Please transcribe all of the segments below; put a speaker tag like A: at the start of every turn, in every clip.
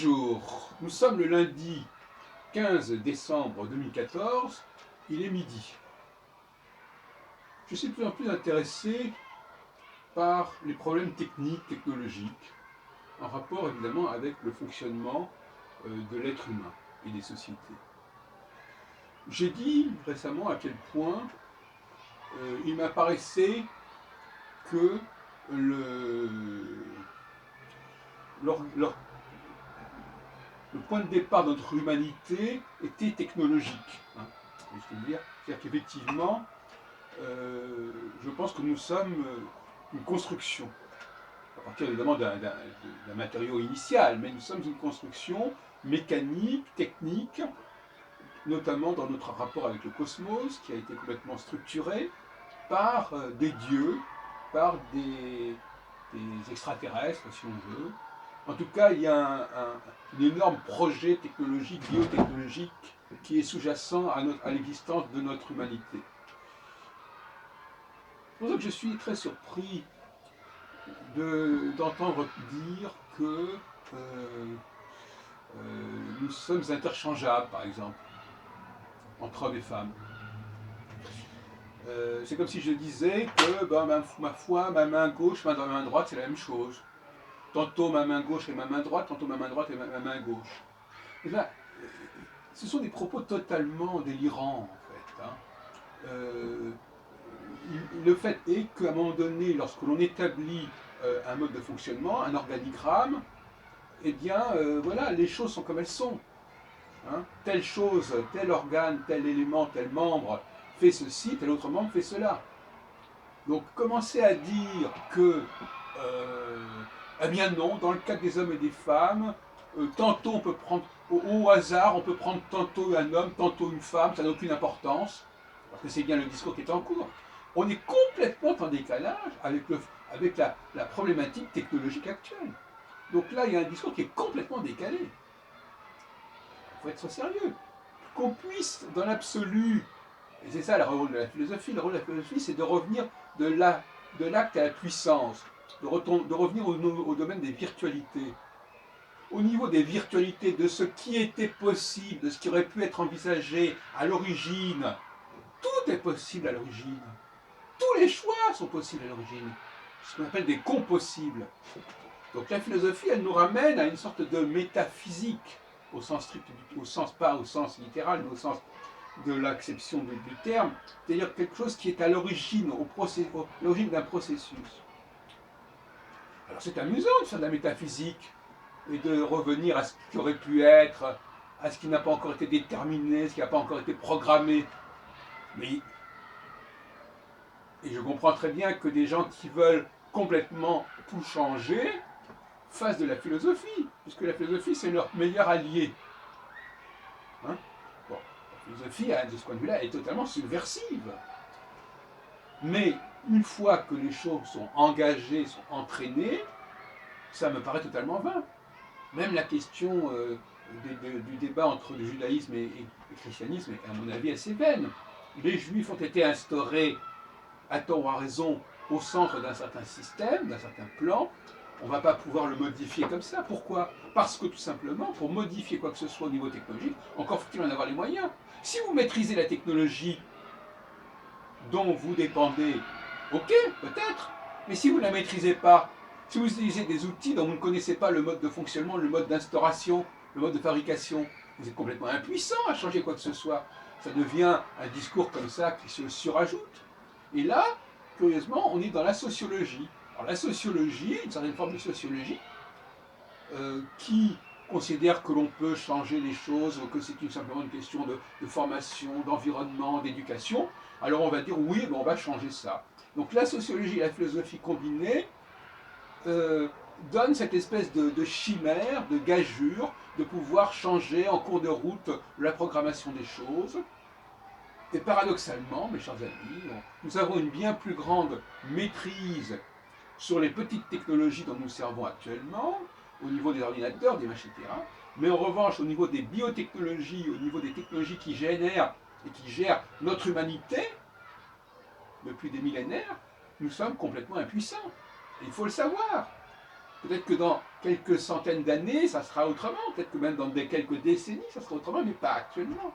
A: Bonjour, nous sommes le lundi 15 décembre 2014, il est midi. Je suis de plus en plus intéressé par les problèmes techniques, technologiques, en rapport évidemment avec le fonctionnement de l'être humain et des sociétés. J'ai dit récemment à quel point il m'apparaissait que le point de départ de notre humanité était technologique. C'est-à-dire qu'effectivement, je pense que nous sommes une construction, à partir évidemment d'un matériau initial, mais nous sommes une construction mécanique, technique, notamment dans notre rapport avec le cosmos, qui a été complètement structuré par des dieux, par des extraterrestres, si on veut. En tout cas, il y a un énorme projet technologique, biotechnologique, qui est sous-jacent à l'existence de notre humanité. C'est pour ça que je suis très surpris d'entendre dire que nous sommes interchangeables, par exemple, entre hommes et femmes. C'est comme si je disais que ma foi, ma main gauche, ma main droite, c'est la même chose. Tantôt ma main gauche et ma main droite, tantôt ma main droite et ma main gauche. Et là, ce sont des propos totalement délirants, en fait. Le fait est qu'à un moment donné, lorsque l'on établit un mode de fonctionnement, un organigramme, eh bien, voilà, les choses sont comme elles sont. Telle chose, tel organe, tel élément, tel membre fait ceci, tel autre membre fait cela. Donc, commencer à dire que, eh bien non, dans le cas des hommes et des femmes, tantôt on peut prendre, au hasard, on peut prendre tantôt un homme, tantôt une femme, ça n'a aucune importance, parce que c'est bien le discours qui est en cours. On est complètement en décalage avec la problématique technologique actuelle. Donc là, il y a un discours qui est complètement décalé. Il faut être sérieux. Qu'on puisse, dans l'absolu, et c'est ça le rôle de la philosophie, le rôle de la philosophie, c'est de revenir de l'acte à la puissance, de revenir au domaine des virtualités. Au niveau des virtualités, de ce qui était possible, de ce qui aurait pu être envisagé à l'origine, tout est possible à l'origine. Tous les choix sont possibles à l'origine. Ce qu'on appelle des compossibles. Donc la philosophie, elle nous ramène à une sorte de métaphysique, au sens strict, pas au sens littéral, mais au sens de l'acception du terme, c'est-à-dire quelque chose qui est à l'origine, l'origine d'un processus. Alors c'est amusant de faire de la métaphysique et de revenir à ce qui aurait pu être, à ce qui n'a pas encore été déterminé, ce qui n'a pas encore été programmé. Mais et je comprends très bien que des gens qui veulent complètement tout changer fassent de la philosophie, puisque la philosophie c'est leur meilleur allié. Bon, la philosophie, de ce point de vue-là, est totalement subversive. Mais une fois que les choses sont engagées, sont entraînées, ça me paraît totalement vain. Même la question du débat entre le judaïsme et le christianisme est, à mon avis, assez vaine. Les juifs ont été instaurés, à tort ou à raison, au centre d'un certain système, d'un certain plan. On ne va pas pouvoir le modifier comme ça. Pourquoi? Parce que tout simplement, pour modifier quoi que ce soit au niveau technologique, encore faut-il en avoir les moyens. Si vous maîtrisez la technologie dont vous dépendez, ok, peut-être. Mais si vous ne la maîtrisez pas, si vous utilisez des outils dont vous ne connaissez pas le mode de fonctionnement, le mode d'instauration, le mode de fabrication, vous êtes complètement impuissant à changer quoi que ce soit. Ça devient un discours comme ça qui se surajoute. Et là, curieusement, on est dans la sociologie. Alors la sociologie, une certaine forme de sociologie, qui considère que l'on peut changer les choses, que c'est simplement une question de formation, d'environnement, d'éducation, alors on va dire oui, on va changer ça. Donc la sociologie et la philosophie combinées donnent cette espèce de chimère, de gageure, de pouvoir changer en cours de route la programmation des choses. Et paradoxalement, mes chers amis, nous avons une bien plus grande maîtrise sur les petites technologies dont nous servons actuellement, au niveau des ordinateurs, des machines, etc. Mais en revanche, au niveau des biotechnologies, au niveau des technologies qui génèrent et qui gèrent notre humanité, depuis des millénaires, nous sommes complètement impuissants. Et il faut le savoir. Peut-être que dans quelques centaines d'années, ça sera autrement. Peut-être que même dans quelques décennies, ça sera autrement, mais pas actuellement.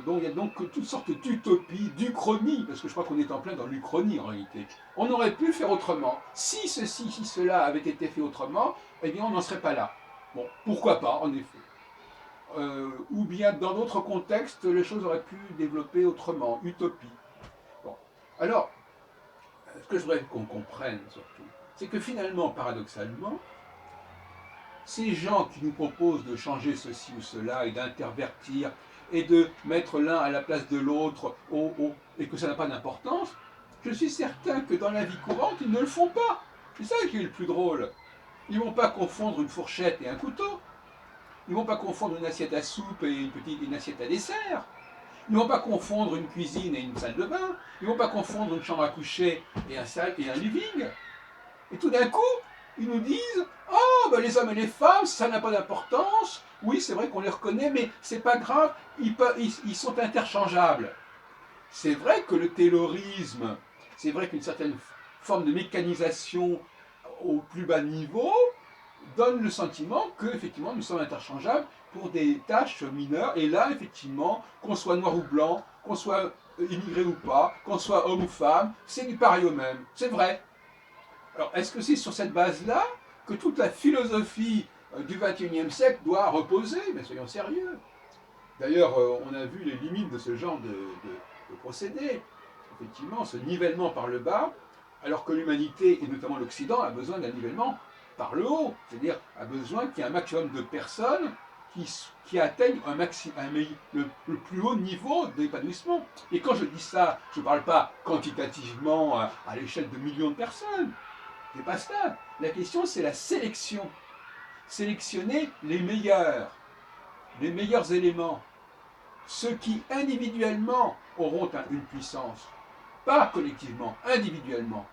A: Donc il y a donc toutes sortes d'utopies, d'uchronies, parce que je crois qu'on est en plein dans l'uchronie en réalité. On aurait pu faire autrement. Si ceci, si cela avait été fait autrement, eh bien on n'en serait pas là. Bon, pourquoi pas, en effet. Ou bien dans d'autres contextes, les choses auraient pu développer autrement, utopie. Bon. Alors, ce que je voudrais qu'on comprenne surtout, c'est que finalement, paradoxalement, ces gens qui nous proposent de changer ceci ou cela et d'intervertir et de mettre l'un à la place de l'autre et que ça n'a pas d'importance, je suis certain que dans la vie courante, ils ne le font pas. C'est ça qui est le plus drôle. Ils ne vont pas confondre une fourchette et un couteau. Ils ne vont pas confondre une assiette à soupe et une assiette à dessert. Ils ne vont pas confondre une cuisine et une salle de bain. Ils ne vont pas confondre une chambre à coucher et un living. Et tout d'un coup, ils nous disent oh, ben les hommes et les femmes, ça n'a pas d'importance. Oui, c'est vrai qu'on les reconnaît, mais c'est pas grave, ils sont interchangeables. C'est vrai que le taylorisme, c'est vrai qu'une certaine forme de mécanisation au plus bas niveau donne le sentiment que effectivement nous sommes interchangeables pour des tâches mineures. Et là, effectivement, qu'on soit noir ou blanc, qu'on soit immigré ou pas, qu'on soit homme ou femme, c'est du pareil au même. C'est vrai. Alors, est-ce que c'est sur cette base-là que toute la philosophie du XXIe siècle doit reposer? Mais soyons sérieux. D'ailleurs, on a vu les limites de ce genre de procédé. Effectivement, ce nivellement par le bas, alors que l'humanité, et notamment l'Occident, a besoin d'un nivellement par le haut. C'est-à-dire a besoin qu'il y ait un maximum de personnes qui atteignent le plus haut niveau d'épanouissement. Et quand je dis ça, je ne parle pas quantitativement à l'échelle de millions de personnes. C'est pas ça. La question, c'est la sélection. Sélectionner les meilleurs éléments. Ceux qui individuellement auront une puissance. Pas collectivement, individuellement.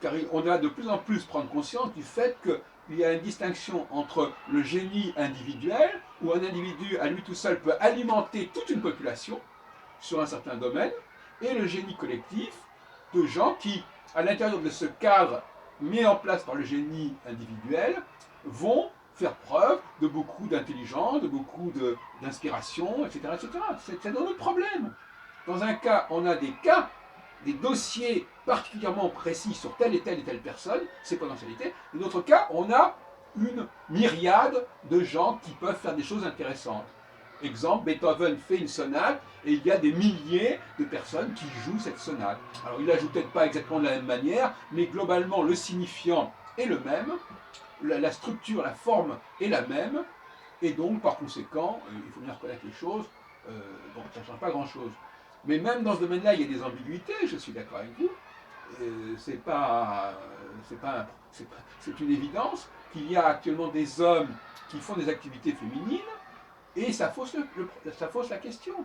A: Car on a de plus en plus prendre conscience du fait qu'il y a une distinction entre le génie individuel, où un individu à lui tout seul peut alimenter toute une population sur un certain domaine, et le génie collectif de gens qui, à l'intérieur de ce cadre mis en place par le génie individuel, vont faire preuve de beaucoup d'intelligence, de beaucoup d'inspiration, etc., etc. C'est un autre problème. Dans un cas, on a des dossiers particulièrement précis sur telle et telle personne, ses potentialités. Dans d'autres cas, on a une myriade de gens qui peuvent faire des choses intéressantes. Exemple, Beethoven fait une sonate et il y a des milliers de personnes qui jouent cette sonate. Alors il la joue peut-être pas exactement de la même manière, mais globalement le signifiant est le même, la structure, la forme est la même, et donc par conséquent, il faut bien reconnaître les choses, bon, ça ne change pas grand-chose. Mais même dans ce domaine-là, il y a des ambiguïtés, je suis d'accord avec vous. C'est une évidence qu'il y a actuellement des hommes qui font des activités féminines et ça fausse la question.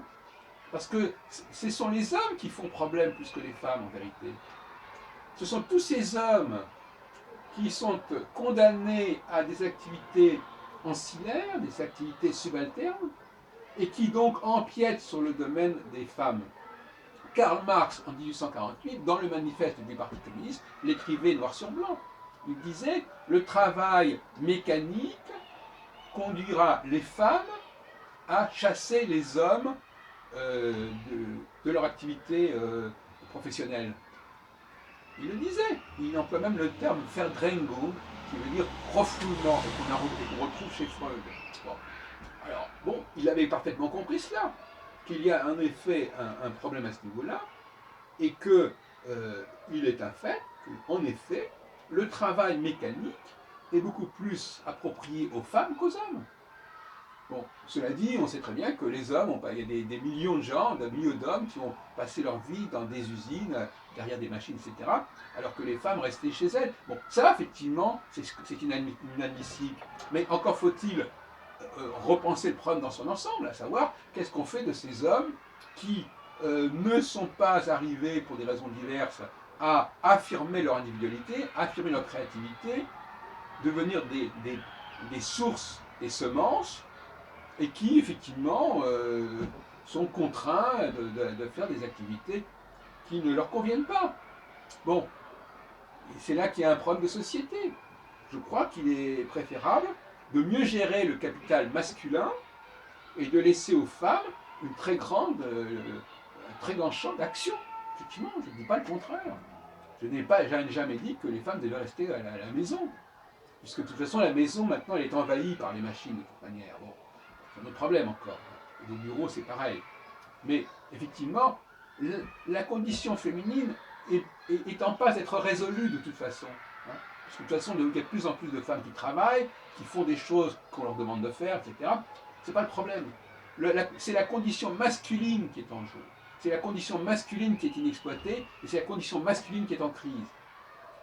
A: Parce que ce sont les hommes qui font problème plus que les femmes en vérité. Ce sont tous ces hommes qui sont condamnés à des activités ancillaires, des activités subalternes, et qui donc empiètent sur le domaine des femmes. Karl Marx, en 1848, dans le manifeste du Parti communiste, l'écrivait noir sur blanc. Il disait « Le travail mécanique conduira les femmes à chasser les hommes de leur activité professionnelle. » Il le disait. Il emploie même le terme « Verdrängung », qui veut dire refoulement, et qu'on retrouve chez Freud. Bon. Alors, bon, il avait parfaitement compris cela, qu'il y a en effet un problème à ce niveau-là, et qu'il est un fait qu'en effet, le travail mécanique est beaucoup plus approprié aux femmes qu'aux hommes. Bon, cela dit, on sait très bien que les hommes, il y a des millions de gens, des millions d'hommes qui ont passé leur vie dans des usines, derrière des machines, etc., alors que les femmes restaient chez elles. Bon, ça, effectivement, c'est inadmissible. Mais encore faut-il repenser le problème dans son ensemble, à savoir qu'est-ce qu'on fait de ces hommes qui ne sont pas arrivés, pour des raisons diverses, à affirmer leur individualité, affirmer leur créativité, devenir des sources, des semences, et qui, effectivement, sont contraints de faire des activités qui ne leur conviennent pas. Bon, Et c'est là qu'il y a un problème de société. Je crois qu'il est préférable de mieux gérer le capital masculin et de laisser aux femmes une un très grand champ d'action. Effectivement, je ne dis pas le contraire. Je n'ai jamais dit que les femmes devaient rester à la maison. Puisque de toute façon, la maison, maintenant, elle est envahie par les machines, de toute manière. Bon, c'est un autre problème encore. Et les bureaux, c'est pareil. Mais effectivement, la condition féminine est en passe d'être résolue de toute façon. Hein. Parce que de toute façon, il y a de plus en plus de femmes qui travaillent, qui font des choses qu'on leur demande de faire, etc. C'est pas le problème. C'est la condition masculine qui est en jeu. C'est la condition masculine qui est inexploitée, et c'est la condition masculine qui est en crise.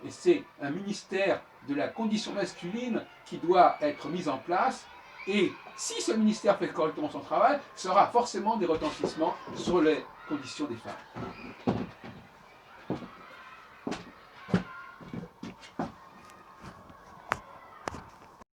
A: Et c'est un ministère de la condition masculine qui doit être mis en place. Et si ce ministère fait correctement son travail, ça aura forcément des retentissements sur les conditions des femmes.